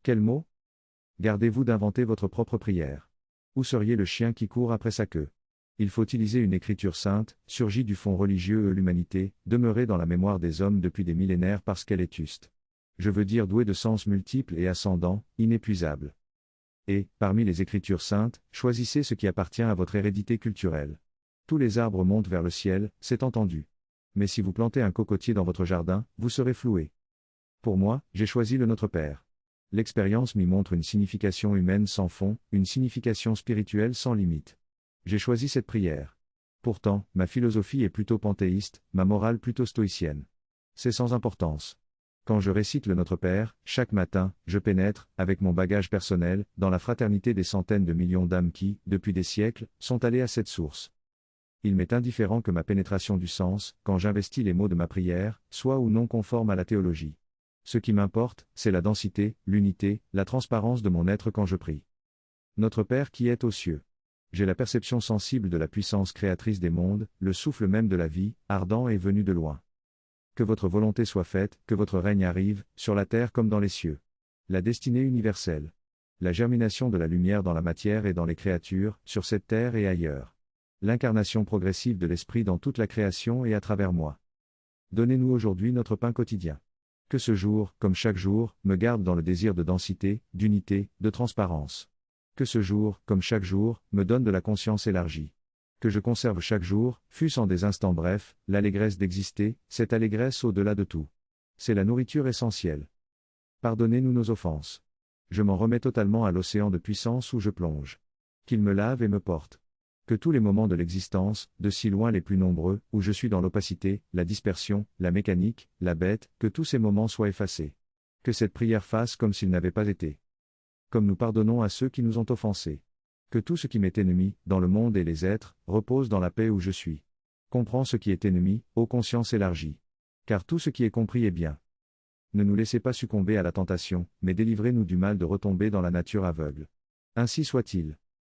Quel mot? Gardez-vous d'inventer votre propre prière. Où seriez le chien qui court après sa queue? Il faut utiliser une écriture sainte, surgie du fond religieux et l'humanité, demeurée dans la mémoire des hommes depuis des millénaires parce qu'elle est juste. Je veux dire douée de sens multiples et ascendants, inépuisables. Et, parmi les écritures saintes, choisissez ce qui appartient à votre hérédité culturelle. Tous les arbres montent vers le ciel, c'est entendu. Mais si vous plantez un cocotier dans votre jardin, vous serez floué. Pour moi, j'ai choisi le Notre Père. L'expérience m'y montre une signification humaine sans fond, une signification spirituelle sans limite. J'ai choisi cette prière. Pourtant, ma philosophie est plutôt panthéiste, ma morale plutôt stoïcienne. C'est sans importance. Quand je récite le Notre Père, chaque matin, je pénètre, avec mon bagage personnel, dans la fraternité des centaines de millions d'âmes qui, depuis des siècles, sont allées à cette source. Il m'est indifférent que ma pénétration du sens, quand j'investis les mots de ma prière, soit ou non conforme à la théologie. Ce qui m'importe, c'est la densité, l'unité, la transparence de mon être quand je prie. Notre Père qui est aux cieux. J'ai la perception sensible de la puissance créatrice des mondes, le souffle même de la vie, ardent et venu de loin. Que votre volonté soit faite, que votre règne arrive, sur la terre comme dans les cieux. La destinée universelle. La germination de la lumière dans la matière et dans les créatures, sur cette terre et ailleurs. L'incarnation progressive de l'Esprit dans toute la création et à travers moi. Donnez-nous aujourd'hui notre pain quotidien. Que ce jour, comme chaque jour, me garde dans le désir de densité, d'unité, de transparence. Que ce jour, comme chaque jour, me donne de la conscience élargie. Que je conserve chaque jour, fût-ce en des instants brefs, l'allégresse d'exister, cette allégresse au-delà de tout. C'est la nourriture essentielle. Pardonnez-nous nos offenses. Je m'en remets totalement à l'océan de puissance où je plonge. Qu'il me lave et me porte. Que tous les moments de l'existence, de si loin les plus nombreux, où je suis dans l'opacité, la dispersion, la mécanique, la bête, que tous ces moments soient effacés. Que cette prière fasse comme s'ils n'avaient pas été. Comme nous pardonnons à ceux qui nous ont offensés. Que tout ce qui m'est ennemi, dans le monde et les êtres, repose dans la paix où je suis. Comprends ce qui est ennemi, ô conscience élargie. Car tout ce qui est compris est bien. Ne nous laissez pas succomber à la tentation, mais délivrez-nous du mal de retomber dans la nature aveugle. Ainsi soit-il.